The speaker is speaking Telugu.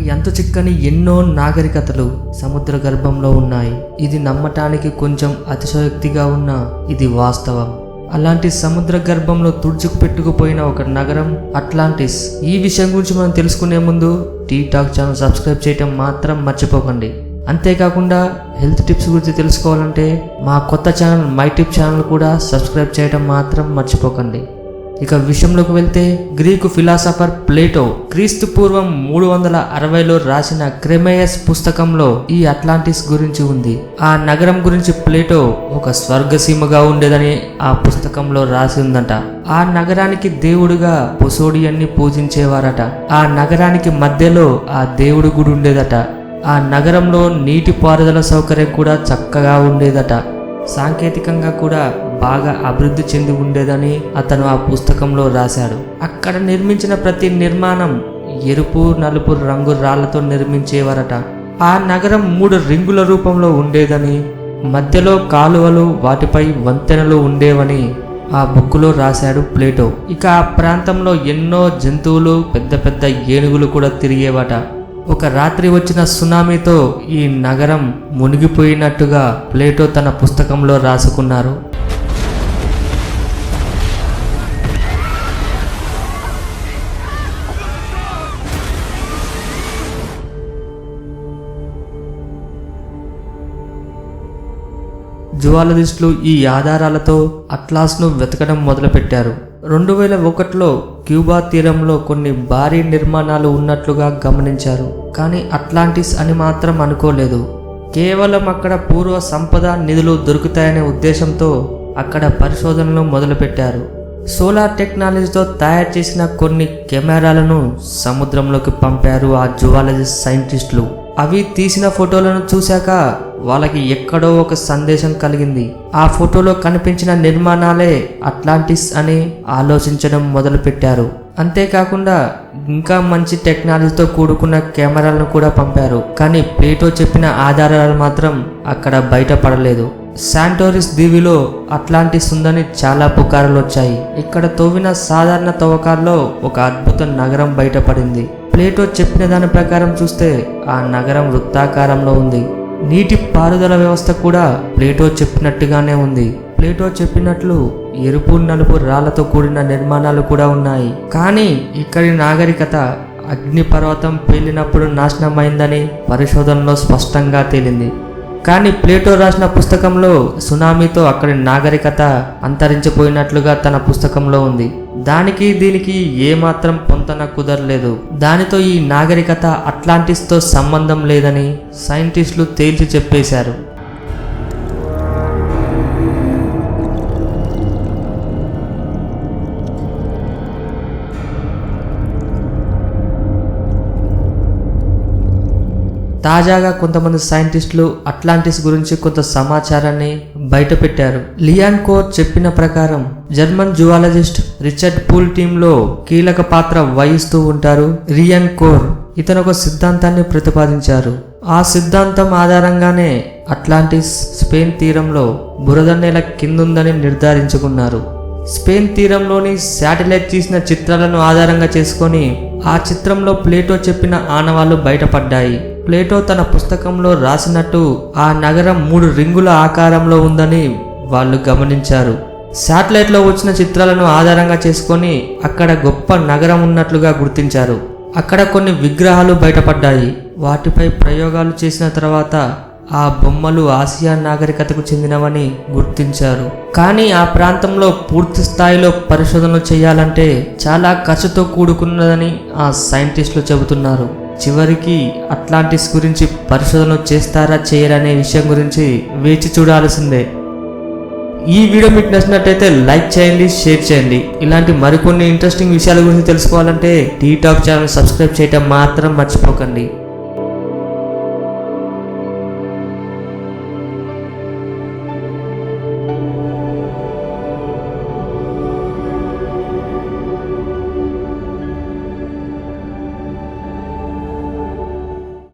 మనకి ఎంత చిక్కని ఎన్నో నాగరికతలు సముద్ర గర్భంలో ఉన్నాయి. ఇది నమ్మటానికి కొంచెం అతిశయోక్తిగా ఉన్నా ఇది వాస్తవం. అలాంటి సముద్ర గర్భంలో తుడుచుకు పెట్టుకుపోయిన ఒక నగరం అట్లాంటిస్. ఈ విషయం గురించి మనం తెలుసుకునే ముందు టీ టాక్ ఛానల్ సబ్స్క్రైబ్ చేయటం మాత్రం మర్చిపోకండి. అంతేకాకుండా హెల్త్ టిప్స్ గురించి తెలుసుకోవాలంటే మా కొత్త ఛానల్ మై టిప్ ఛానల్ కూడా సబ్స్క్రైబ్ చేయడం మాత్రం మర్చిపోకండి. ఇక విషయంలోకి వెళ్తే, గ్రీకు ఫిలాసఫర్ ప్లేటో క్రీస్తు పూర్వం 360లో రాసిన క్రెమేయస్ పుస్తకంలో ఈ అట్లాంటిస్ గురించి ఉంది. ఆ నగరం గురించి ప్లేటో ఒక స్వర్గసీమగా ఉండేదని ఆ పుస్తకంలో రాసి ఉందంట. ఆ నగరానికి దేవుడుగా పొసోడియన్ని పూజించేవారట. ఆ నగరానికి మధ్యలో ఆ దేవుడి గుడి ఉండేదట. ఆ నగరంలో నీటి పారుదల సౌకర్యం కూడా చక్కగా ఉండేదట. సాంకేతికంగా కూడా బాగా అభివృద్ధి చెంది ఉండేదని అతను ఆ పుస్తకంలో రాశాడు. అక్కడ నిర్మించిన ప్రతి నిర్మాణం ఎరుపు నలుపు రంగు రాళ్లతో నిర్మించేవారట. ఆ నగరం 3 రింగుల రూపంలో ఉండేదని, మధ్యలో కాలువలు, వాటిపై వంతెనలు ఉండేవని ఆ బుక్కులో రాశాడు ప్లేటో. ఇక ఆ ప్రాంతంలో ఎన్నో జంతువులు, పెద్ద పెద్ద ఏనుగులు కూడా తిరిగేవట. ఒక రాత్రి వచ్చిన సునామీతో ఈ నగరం మునిగిపోయినట్టుగా ప్లేటో తన పుస్తకంలో రాసుకున్నారు. జువాలజిస్టులు ఈ ఆధారాలతో అట్లాస్ను వెతకడం మొదలుపెట్టారు. 2001లో క్యూబా తీరంలో కొన్ని భారీ నిర్మాణాలు ఉన్నట్లుగా గమనించారు. కానీ అట్లాంటిస్ అని మాత్రం అనుకోలేదు. కేవలం అక్కడ పూర్వ సంపద నిధులు దొరుకుతాయనే ఉద్దేశంతో అక్కడ పరిశోధనలు మొదలుపెట్టారు. సోలార్ టెక్నాలజీతో తయారు చేసిన కొన్ని కెమెరాలను సముద్రంలోకి పంపారు ఆ జువాలజిస్ట్ సైంటిస్టులు. అవి తీసిన ఫోటోలను చూశాక వాళ్ళకి ఎక్కడో ఒక సందేశం కలిగింది. ఆ ఫోటోలో కనిపించిన నిర్మాణాలే అట్లాంటిస్ అని ఆలోచించడం మొదలుపెట్టారు. అంతేకాకుండా ఇంకా మంచి టెక్నాలజీతో కూడుకున్న కెమెరాలను కూడా పంపారు. కానీ ప్లేటో చెప్పిన ఆధారాలు మాత్రం అక్కడ బయటపడలేదు. శాంటోరిస్ దీవిలో అట్లాంటిస్ ఉందని చాలా పుకార్లు వచ్చాయి. ఇక్కడ తవ్విన సాధారణ తవ్వకాల్లో ఒక అద్భుత నగరం బయటపడింది. ప్లేటో చెప్పిన దాని ప్రకారం చూస్తే ఆ నగరం వృత్తాకారంలో ఉంది. నీటి పారుదల వ్యవస్థ కూడా ప్లేటో చెప్పినట్టుగానే ఉంది. ప్లేటో చెప్పినట్లు ఎరుపు నలుపు రాళ్లతో కూడిన నిర్మాణాలు కూడా ఉన్నాయి. కానీ ఇక్కడి నాగరికత అగ్నిపర్వతం పేలినప్పుడు నాశనమైందని పరిశోధనలో స్పష్టంగా తేలింది. కానీ ప్లేటో రాసిన పుస్తకంలో సునామీతో అక్కడి నాగరికత అంతరించిపోయినట్లుగా తన పుస్తకంలో ఉంది. దానికి దీనికి ఏమాత్రం పొంతన కుదరలేదు. దానితో ఈ నాగరికత అట్లాంటిస్తో సంబంధం లేదని సైంటిస్టులు తేల్చి చెప్పేశారు. తాజాగా కొంతమంది సైంటిస్టులు అట్లాంటిస్ గురించి కొంత సమాచారాన్ని బయటపెట్టారు. లియాన్ కోర్ చెప్పిన ప్రకారం జర్మన్ జువాలజిస్ట్ రిచర్డ్ పూల్ టీంలో కీలక పాత్ర వహిస్తూ ఉంటారు లియాన్ కోర్. ఇతను ఒక సిద్ధాంతాన్ని ప్రతిపాదించారు. ఆ సిద్ధాంతం ఆధారంగానే అట్లాంటిస్ స్పెయిన్ తీరంలో బురద నేల కిందుందని నిర్ధారించుకున్నారు. స్పెయిన్ తీరంలోని శాటిలైట్ తీసిన చిత్రాలను ఆధారంగా చేసుకొని ఆ చిత్రంలో ప్లేటో చెప్పిన ఆనవాళ్లు బయటపడ్డాయి. ప్లేటో తన పుస్తకంలో రాసినట్టు ఆ నగరం 3 రింగుల ఆకారంలో ఉందని వాళ్ళు గమనించారు. శాటిలైట్లో వచ్చిన చిత్రాలను ఆధారంగా చేసుకొని అక్కడ గొప్ప నగరం ఉన్నట్లుగా గుర్తించారు. అక్కడ కొన్ని విగ్రహాలు బయటపడ్డాయి. వాటిపై ప్రయోగాలు చేసిన తర్వాత ఆ బొమ్మలు ఆసియా నాగరికతకు చెందినవని గుర్తించారు. కానీ ఆ ప్రాంతంలో పూర్తి స్థాయిలో పరిశోధనలు చేయాలంటే చాలా ఖర్చుతో కూడుకున్నదని ఆ సైంటిస్టులు చెబుతున్నారు. చివరికి అట్లాంటిస్ గురించి పరిశోధనలు చేస్తారా చేయరనే విషయం గురించి వేచి చూడాల్సిందే. ఈ వీడియో మీకు నచ్చినట్టయితే లైక్ చేయండి, షేర్ చేయండి. ఇలాంటి మరికొన్ని ఇంట్రెస్టింగ్ విషయాల గురించి తెలుసుకోవాలంటే టీ టాక్ ఛానల్ సబ్స్క్రైబ్ చేయడం మాత్రం మర్చిపోకండి.